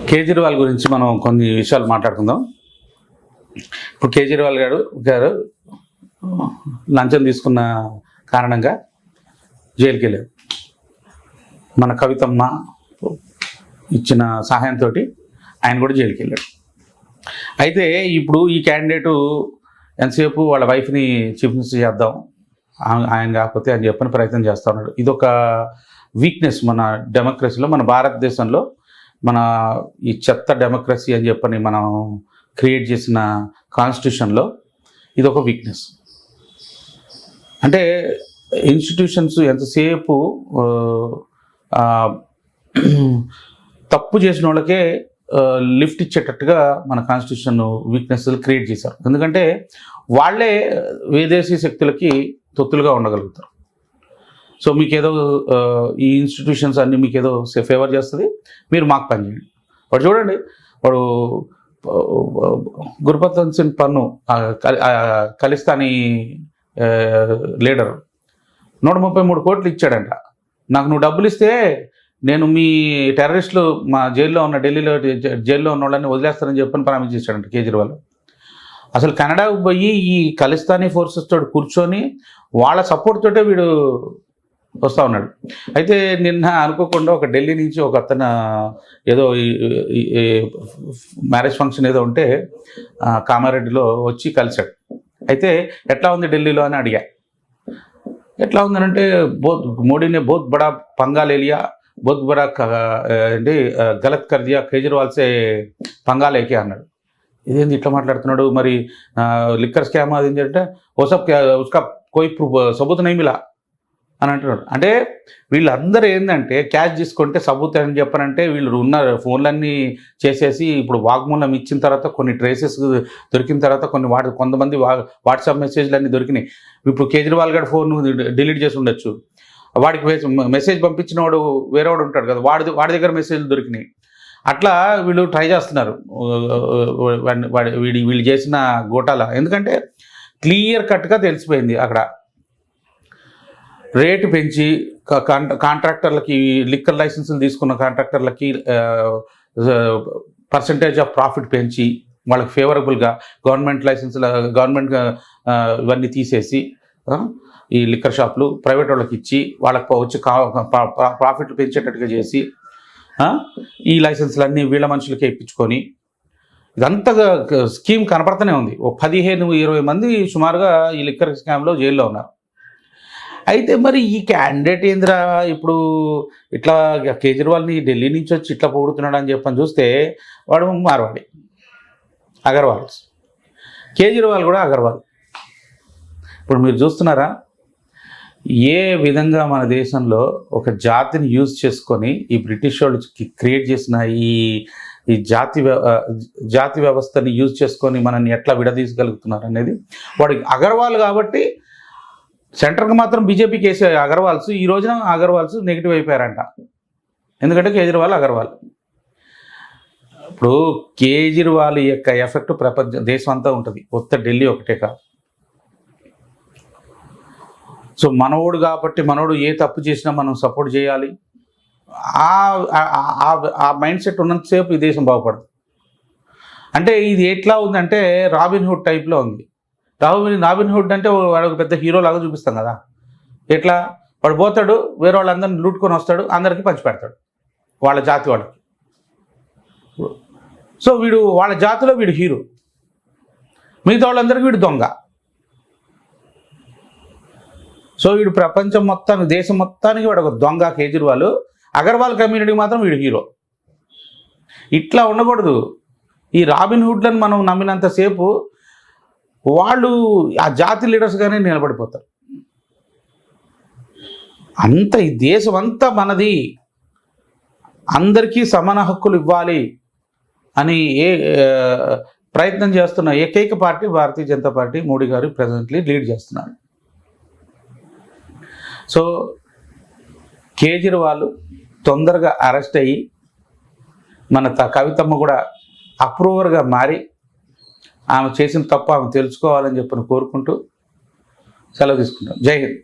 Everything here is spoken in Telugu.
కేజ్రీవాల్ గురించి మనం కొన్ని విషయాలు మాట్లాడుకుందాం. ఇప్పుడు కేజ్రీవాల్ గారు లంచం తీసుకున్న కారణంగా జైలుకి వెళ్ళారు. మన కవితమ్మ ఇచ్చిన సహాయంతో ఆయన కూడా జైలుకి వెళ్ళాడు. అయితే ఇప్పుడు ఈ క్యాండిడేటు ఎంతసేపు వాళ్ళ వైఫ్ని చీఫ్ మినిస్టర్ చేద్దాం, ఆయన కాకపోతే అని చెప్పని ప్రయత్నం చేస్తూ ఉన్నాడు. ఇదొక వీక్నెస్ మన డెమోక్రసీలో, మన భారతదేశంలో. మన ఈ చెత్త డెమోక్రసీ అని చెప్పని మనం క్రియేట్ చేసిన కాన్స్టిట్యూషన్లో ఇదొక వీక్నెస్. అంటే ఇన్స్టిట్యూషన్స్ ఎంతసేపు తప్పు చేసిన వాళ్ళకే లిఫ్ట్ ఇచ్చేటట్టుగా మన కాన్స్టిట్యూషన్ వీక్నెస్ క్రియేట్ చేశారు. ఎందుకంటే వాళ్ళే విదేశీ శక్తులకి తొత్తులుగా ఉండగలుగుతారు. సో మీకేదో ఈ ఇన్స్టిట్యూషన్స్ అన్నీ మీకేదో ఫేవర్ చేస్తుంది, మీరు మాకు పని చేయండి. వాడు చూడండి, వాడు గుర్బచన్ సింగ్ పన్ను ఖలిస్తానీ లీడర్ 133 కోట్లు ఇచ్చాడంట. నాకు నువ్వు డబ్బులు ఇస్తే నేను మీ టెర్రరిస్టులు మా జైల్లో ఉన్న ఢిల్లీలో జైల్లో ఉన్న వాళ్ళని వదిలేస్తానని చెప్పని ప్రామిస్ చేశాడంట కేజ్రీవాల్. అసలు కెనడాకు పోయి ఈ ఖలిస్తానీ ఫోర్సెస్ తోటి కూర్చొని వాళ్ళ సపోర్ట్ తోటే వీడు వస్తూ ఉన్నాడు. అయితే నిన్న అనుకోకుండా ఒక ఢిల్లీ నుంచి ఒక అతను ఏదో మ్యారేజ్ ఫంక్షన్ ఏదో ఉంటే కామారెడ్డిలో వచ్చి కలిశాడు. అయితే ఎట్లా ఉంది ఢిల్లీలో అని అడిగా. ఎట్లా ఉందనంటే మోడీనే బహుత్ బడా పంగా లే లియా, బహుత్ బడా ఏంటి గలత్ కర్ దియా, కేజ్రీవాల్ సే పంగా లేకే అన్నాడు. ఇదేంటి ఇట్లా మాట్లాడుతున్నాడు, మరి లిక్కర్ స్కామ్ అది ఏంటంటే ఓ సబ్ ఉస్కా కోయి సబూత్ నహీ మిలా అని అంటున్నాడు. అంటే వీళ్ళందరూ ఏంటంటే క్యాష్ తీసుకుంటే సబూత్ అని చెప్పనంటే వీళ్ళు ఉన్న ఫోన్లన్నీ చేసేసి ఇప్పుడు వాగ్మూలం ఇచ్చిన తర్వాత కొన్ని ట్రేసెస్ దొరికిన తర్వాత కొంతమంది వాట్సాప్ మెసేజ్లు అన్నీ దొరికినాయి. ఇప్పుడు కేజ్రీవాల్ గారి ఫోన్ డిలీట్ చేసి ఉండొచ్చు. వాడికి మెసేజ్ పంపించిన వాడు వేరేవాడు ఉంటాడు కదా, వాడి దగ్గర మెసేజ్లు దొరికినాయి. అట్లా వీళ్ళు ట్రై చేస్తున్నారు వీళ్ళు చేసిన గోటాల. ఎందుకంటే క్లియర్ కట్గా తెలిసిపోయింది. అక్కడ రేటు పెంచి కాంట్రాక్టర్లకి, లిక్కర్ లైసెన్సులు తీసుకున్న కాంట్రాక్టర్లకి పర్సంటేజ్ ఆఫ్ ప్రాఫిట్ పెంచి వాళ్ళకి ఫేవరబుల్గా గవర్నమెంట్ ఇవన్నీ తీసేసి ఈ లిక్కర్ షాపులు ప్రైవేట్ వాళ్ళకి ఇచ్చి వాళ్ళకి వచ్చి ప్రాఫిట్లు పెంచేటట్టుగా చేసి ఈ లైసెన్సులన్నీ వీళ్ళ మనుషులకే ఇప్పించుకొని ఇదంతా స్కీమ్ కనపడుతూనే ఉంది. ఓ 15-20 మంది సుమారుగా ఈ లిక్కర్ స్కామ్లో జైల్లో ఉన్నారు. అయితే మరి ఈ క్యాండిడేట్ ఏందిరా ఇప్పుడు ఇట్లా కేజ్రీవాల్ని ఢిల్లీ నుంచి వచ్చి ఇట్లా పొగుడుతున్నాడు అని చెప్పని చూస్తే వాడు మార్వాడి అగర్వాల్, కేజ్రీవాల్ కూడా అగర్వాల్. ఇప్పుడు మీరు చూస్తున్నారా ఏ విధంగా మన దేశంలో ఒక జాతిని యూజ్ చేసుకొని ఈ బ్రిటిష్ వాళ్ళు క్రియేట్ చేసిన ఈ జాతి వ్యవస్థని యూజ్ చేసుకొని మనల్ని ఎట్లా విడదీసగలుగుతున్నారు అనేది. వాడికి అగర్వాల్ కాబట్టి సెంటర్కి మాత్రం బీజేపీకి వేసే అగర్వాల్స్ ఈ రోజున అగర్వాల్స్ నెగిటివ్ అయిపోయారంట. ఎందుకంటే కేజ్రీవాల్ అగర్వాల్. ఇప్పుడు కేజ్రీవాల్ యొక్క ఎఫెక్ట్ దేశం అంతా ఉంటుంది, కొత్త ఢిల్లీ ఒకటే కాదు. సో మనోడు కాబట్టి మనోడు ఏ తప్పు చేసినా మనం సపోర్ట్ చేయాలి. ఆ మైండ్ సెట్ ఉన్నంతసేపు ఈ దేశం బాగుపడదు. అంటే ఇది ఎట్లా ఉందంటే రాబిన్ హుడ్ టైప్లో ఉంది. రాబిన్ హుడ్ అంటే వాడు పెద్ద హీరో లాగా చూపిస్తాం కదా. ఎట్లా వాడు పోతాడు, వేరే వాళ్ళందరినీ లూటుకొని వస్తాడు, అందరికీ పంచి పెడతాడు వాళ్ళ జాతి వాళ్ళకి. సో వీడు వాళ్ళ జాతిలో వీడు హీరో, మిగతా వాళ్ళందరికీ వీడు దొంగ. సో వీడు ప్రపంచం మొత్తానికి, దేశం మొత్తానికి వాడు ఒక దొంగ కేజ్రీవాల్. అగర్వాల్ కమ్యూనిటీకి మాత్రం వీడు హీరో. ఇట్లా ఉండకూడదు. ఈ రాబిన్ హుడ్లను మనం నమ్మినంతసేపు వాళ్ళు ఆ జాతి లీడర్స్గానే నిలబడిపోతారు. ఈ దేశం అంతా మనది, అందరికీ సమాన హక్కులు ఇవ్వాలి అని ప్రయత్నం చేస్తున్న ఏకైక పార్టీ భారతీయ జనతా పార్టీ. మోడీ గారు ప్రెజెంట్లీ లీడ్ చేస్తున్నారు. సో కేజ్రీవాల్ తొందరగా అరెస్ట్ అయ్యి మన కవితమ్మ కూడా అప్రూవర్గా మారి ఆమె చేసిన తప్పు ఆమె తెలుసుకోవాలని చెప్పని కోరుకుంటూ సెలవు తీసుకుంటాం. జై హింద్.